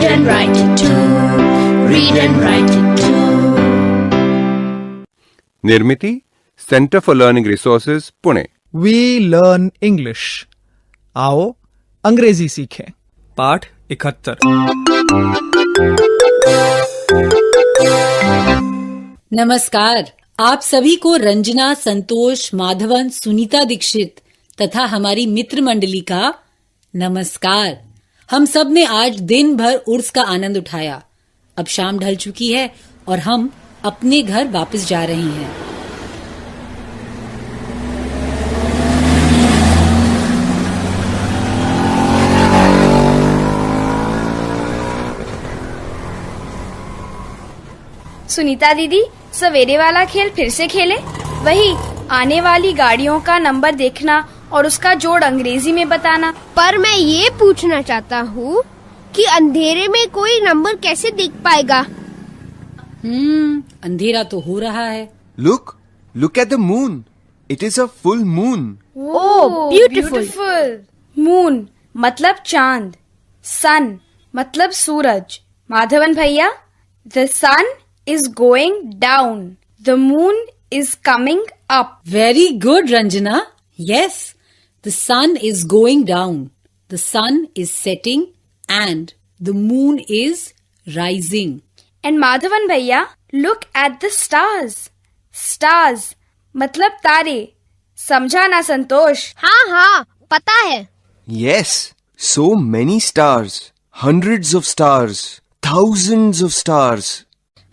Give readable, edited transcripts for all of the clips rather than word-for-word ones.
Read and write it too. Read and write it too. Nirmiti centre for learning resources Pune. We learn English. आओ अंग्रेजी सीखें। पाठ 71। नमस्कार। आप सभी को रंजना, संतोष, माधवन, सुनीता दीक्षित तथा हमारी मित्र मंडली का नमस्कार। हम सब ने आज दिन भर उर्स का आनंद उठाया। अब शाम ढल चुकी है और हम अपने घर वापस जा रहे हैं। सुनीता दीदी, सवेरे वाला खेल फिर से खेले। वही आने वाली गाड़ियों का नंबर देखना और उसका जोड़ अंग्रेजी में बताना। पर मैं ये पूछना चाहता हूँ कि अंधेरे में कोई नंबर कैसे देख पाएगा? अंधेरा तो हो रहा है। Look at the moon. It is a full moon. Oh, beautiful. Moon मतलब चांद, सन मतलब सूरज। माधवन भैया, the sun is going down. The moon is coming up. Very good, Ranjana. Yes, the sun is going down. The sun is setting and the moon is rising. And Madhavan भैया, look at the stars. Stars मतलब तारे। समझा ना संतोष? हाँ, पता है। Yes, so many stars. Hundreds of stars. Thousands of stars.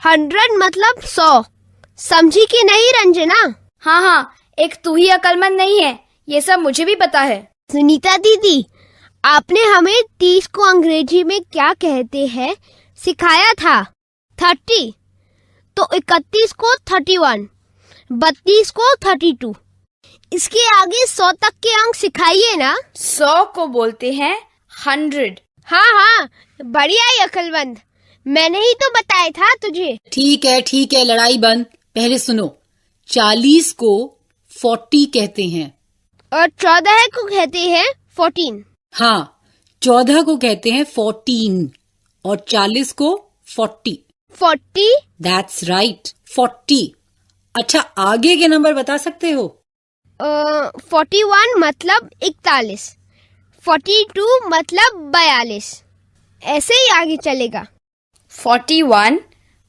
100 मतलब 100। समझी कि नहीं रंजना? हाँ, एक तू ही अकलमंद नहीं है, ये सब मुझे भी पता है। सुनीता दीदी, आपने हमें 30 को अंग्रेजी में क्या कहते हैं सिखाया था। 30 तो 31 को 31, 32 को 32। इसके आगे 100 तक के अंक सिखाइए ना। 100 को बोलते हैं 100। हाँ, बढ़िया ही अकलमंद। मैंने ही तो बताया था तुझे। ठीक है, लड़ाई बंद। पहले सुनो। 40 को 40 कहते हैं और 14 को कहते हैं 14। हाँ, 14 को कहते हैं 14 और 40 को 40। 40? That's right, 40। अच्छा, आगे के नंबर बता सकते हो? 41 मतलब 41, 42 मतलब 42। ऐसे ही आगे चलेगा। 41,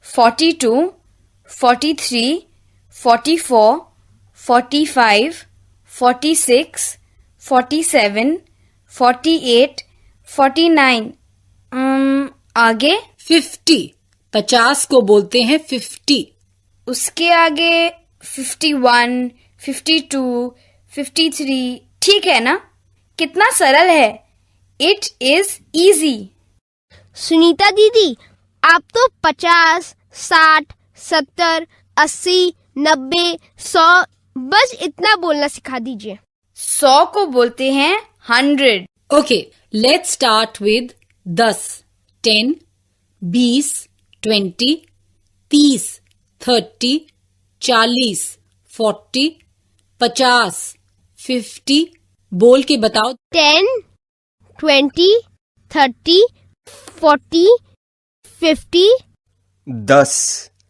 42, 43, 44, 45, 46, 47, 48, 49। आगे 50। 50 को बोलते हैं 50। उसके आगे 51, 52, 53। ठीक है ना? कितना सरल है। It is easy। सुनीता दीदी, आप तो 50, 60, 70, 80, 90, 100 बस इतना बोलना सिखा दीजिए। 100 को बोलते हैं 100। Okay, let's start with 10, 10, 20, 20, 30, 30, 40, 40, 50, 50। बोल के बताओ। 10, 20, 30, 40, 50। 10,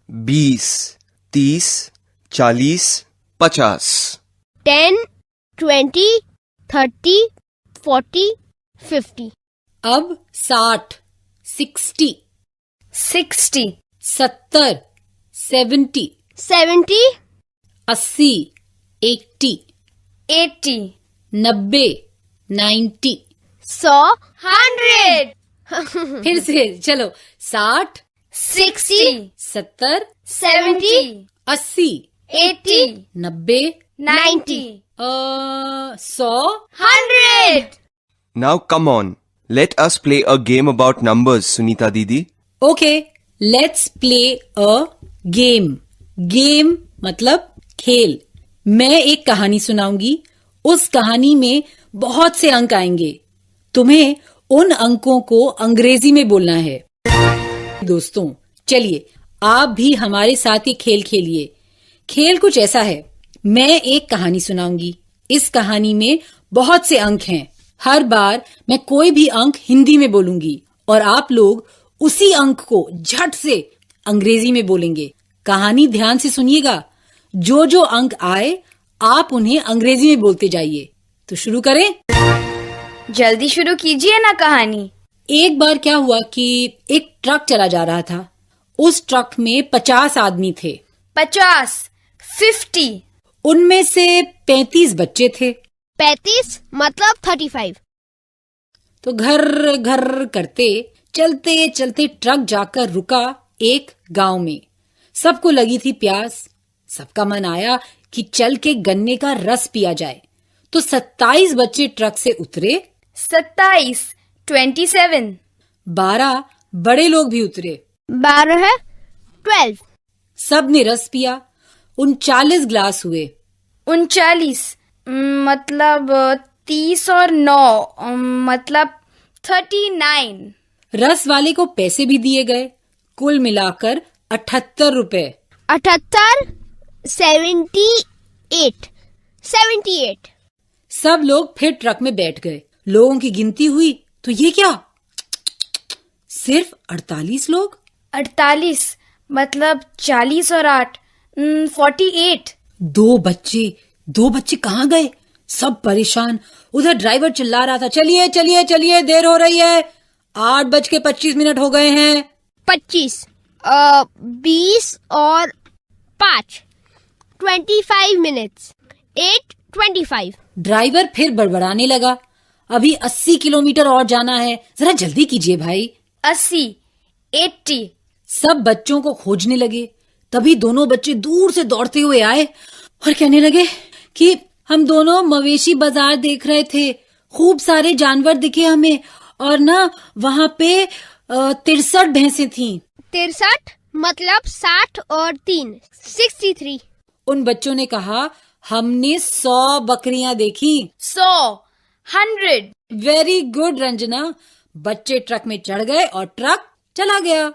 20, 30, 40, 50। 10, 20, 30, 40, 50। अब 60, 60, 60, 70, 70, 70, 80, 80, 80, 90, 90। 100, 100। फिर से चलो। 60, 60, 70, 70, 80, 80, 90, 90, 100। 100। Now come on. Let us play a game about numbers, Sunita Didi. Okay, let's play a game. Game मतलब खेल। मैं एक कहानी सुनाऊंगी। उस कहानी में बहुत से अंक आएंगे। तुम्हें उन अंकों को अंग्रेजी में बोलना है। दोस्तों, चलिए आप भी हमारे साथ ये खेल खेलिए। खेल कुछ ऐसा है, मैं एक कहानी सुनाऊंगी। इस कहानी में बहुत से अंक हैं। हर बार मैं कोई भी अंक हिंदी में बोलूंगी और आप लोग उसी अंक को झट से अंग्रेजी में बोलेंगे। कहानी ध्यान से सुनिएगा। जो जो अंक आए आप उन्हें अंग्रेजी में बोलते जाइए। तो शुरू करें। जल्दी शुरू कीजिए ना कहानी। एक बार क्या हुआ कि एक ट्रक चला जा रहा था। उस ट्रक में 50 आदमी थे। 50 उनमें से 35 बच्चे थे। 35 मतलब 35। तो घर घर करते चलते चलते ट्रक जाकर रुका एक गांव में। सबको लगी थी प्यास। सबका मन आया कि चल के गन्ने का रस पिया जाए। तो 27 बच्चे ट्रक से उतरे। 27 27 12 बड़े लोग भी उतरे। 12 है 12। सब ने रस पिया। 39 ग्लास हुए। 39 मतलब 30 और 9 मतलब 39। रस वाले को पैसे भी दिए गए। कुल मिलाकर 78 रुपए। 78 78। सब लोग फिर ट्रक में बैठ गए। लोगों की गिनती हुई तो ये क्या, सिर्फ 48 लोग। 48 मतलब 40 और 8 48। दो बच्चे कहाँ गए? सब परेशान। उधर ड्राइवर चिल्ला रहा था, चलिए चलिए चलिए, देर हो रही है, 8:25 हो गए हैं। 25 20 और 5 25 मिनट्स 8:25। ड्राइवर फिर बड़बड़ाने लगा, अभी 80 किलोमीटर और जाना है, जरा जल्दी कीजिए भाई। 80 सब बच्चों को खोजने लगे। तभी दोनों बच्चे दूर से दौड़ते हुए आए और कहने लगे कि हम दोनों मवेशी बाजार देख रहे थे, खूब सारे जानवर दिखे हमें, और ना वहां पे 63 भैंसें थीं। 63 मतलब 60 और 3 63। उन बच्चों ने कहा हमने 100 बकरियां देखी। 100 वेरी गुड रंजना। बच्चे ट्रक में चढ़ गए और ट्रक चला गया।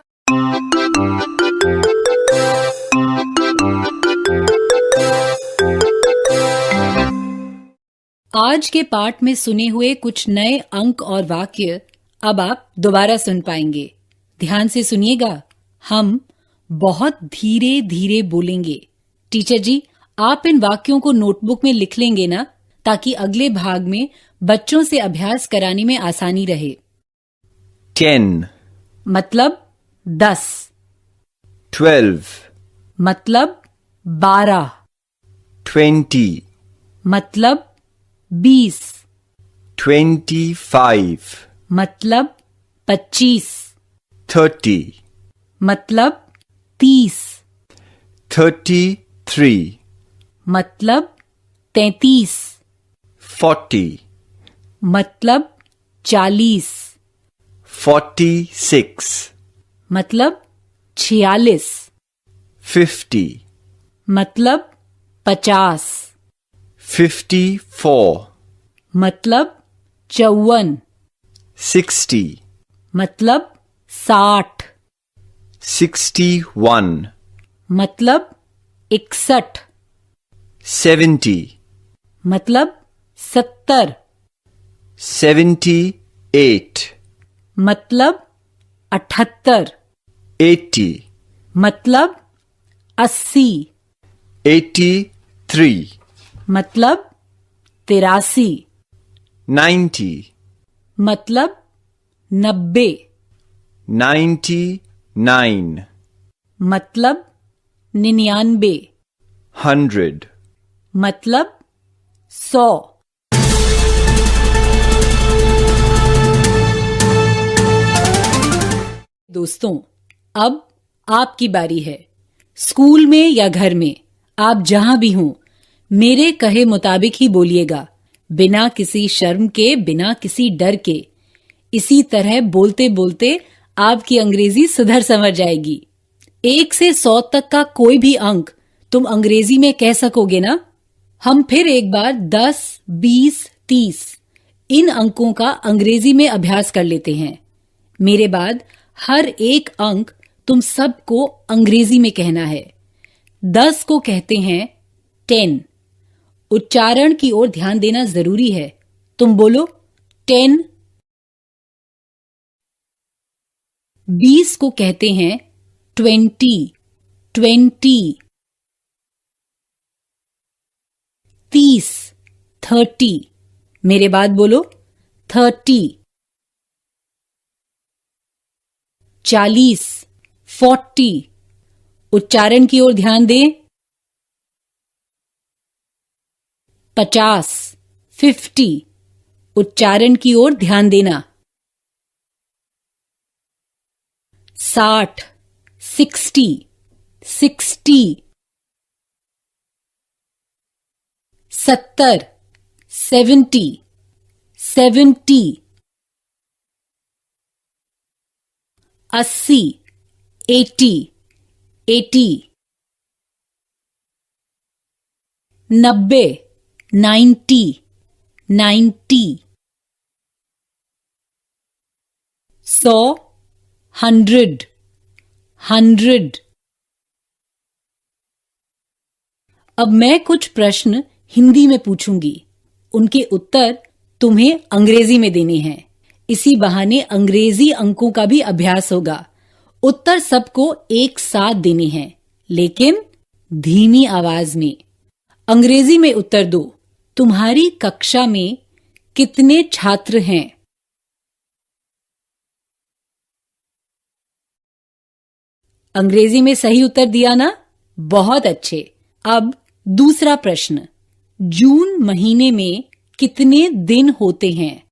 आज के पाठ में सुने हुए कुछ नए अंक और वाक्य अब आप दोबारा सुन पाएंगे। ध्यान से सुनिएगा। हम बहुत धीरे धीरे बोलेंगे। टीचर जी, आप इन वाक्यों को नोटबुक में लिख लेंगे ना, ताकि अगले भाग में बच्चों से अभ्यास कराने में आसानी रहे। 10 मतलब 10। 12 मतलब 12। 20 मतलब 20। 25 मतलब 25। 30 मतलब 30। 33 मतलब 33। 40 मतलब 40। 46 मतलब 46। 50 मतलब 50। 54 मतलब 54। 60 मतलब 60। 61 मतलब 61। 70 मतलब 70। 78 मतलब 78। 80 मतलब 80। 83 मतलब 83। 90 मतलब 90। 99 मतलब 99। 100 मतलब 100। दोस्तों, अब आपकी बारी है। स्कूल में या घर में, आप जहां भी हों, मेरे कहे मुताबिक ही बोलिएगा, बिना किसी शर्म के, बिना किसी डर के। इसी तरह बोलते बोलते आपकी अंग्रेजी सुधर संवर जाएगी। 1 से 100 तक का कोई भी अंक तुम अंग्रेजी में कह सकोगे ना? हम फिर एक बार 10, 20, 30 इन अंकों का अंग्रेजी में अभ्यास कर लेते हैं। मेरे बाद हर एक अंक तुम सबको अंग्रेजी में कहना है। 10 को कहते हैं 10। उच्चारण की ओर ध्यान देना जरूरी है। तुम बोलो 10, 20 को कहते हैं 20, 20। 30, 30। मेरे बाद बोलो 30। 40, 40। उच्चारण की ओर ध्यान दें। 50, 50। उच्चारण की ओर ध्यान देना। 60, 60, 60। 70, 70, 70। 80, 80, 80। 90, 90, 90। 100, 100, 100। अब मैं कुछ प्रश्न हिंदी में पूछूंगी, उनके उत्तर तुम्हें अंग्रेजी में देने हैं। इसी बहाने अंग्रेजी अंकों का भी अभ्यास होगा। उत्तर सबको एक साथ देने हैं, लेकिन धीमी आवाज में। अंग्रेजी में उत्तर दो। तुम्हारी कक्षा में कितने छात्र हैं? अंग्रेजी में सही उत्तर दिया ना? बहुत अच्छे। अब दूसरा प्रश्न, जून महीने में कितने दिन होते हैं?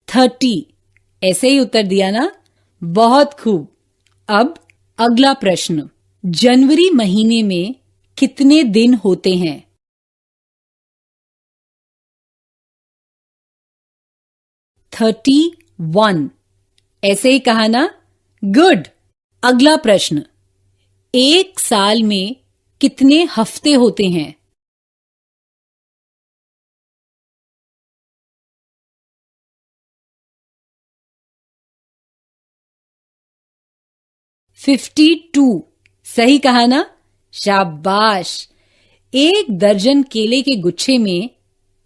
थर्टी। ऐसे ही उत्तर दिया ना? बहुत खूब। अब अगला प्रश्न, जनवरी महीने में कितने दिन होते हैं? 31। ऐसे ही कहा ना? गुड। अगला प्रश्न, एक साल में कितने हफ्ते होते हैं? 52। सही कहा ना? शाबाश। एक दर्जन केले के गुच्छे में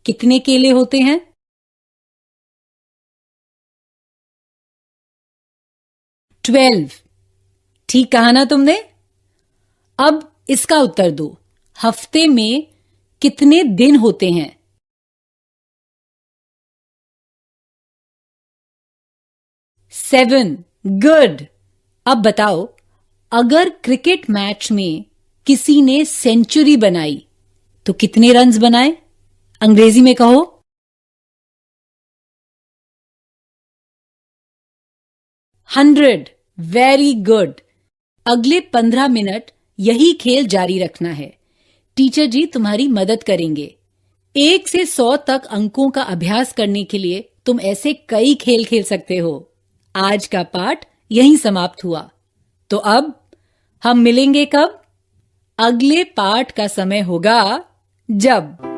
कितने केले होते हैं? 12। ठीक कहा ना तुमने? अब इसका उत्तर दो। हफ्ते में कितने दिन होते हैं? 7। गुड। अब बताओ, अगर क्रिकेट मैच में किसी ने सेंचुरी बनाई तो कितने रन्स बनाए? अंग्रेजी में कहो। 100। Very good. अगले 15 मिनट यही खेल जारी रखना है। टीचर जी तुम्हारी मदद करेंगे। 1 से 100 तक अंकों का अभ्यास करने के लिए तुम ऐसे कई खेल खेल सकते हो। आज का पाठ यहीं समाप्त हुआ। तो अब हम मिलेंगे कब? अगले पाठ का समय होगा जब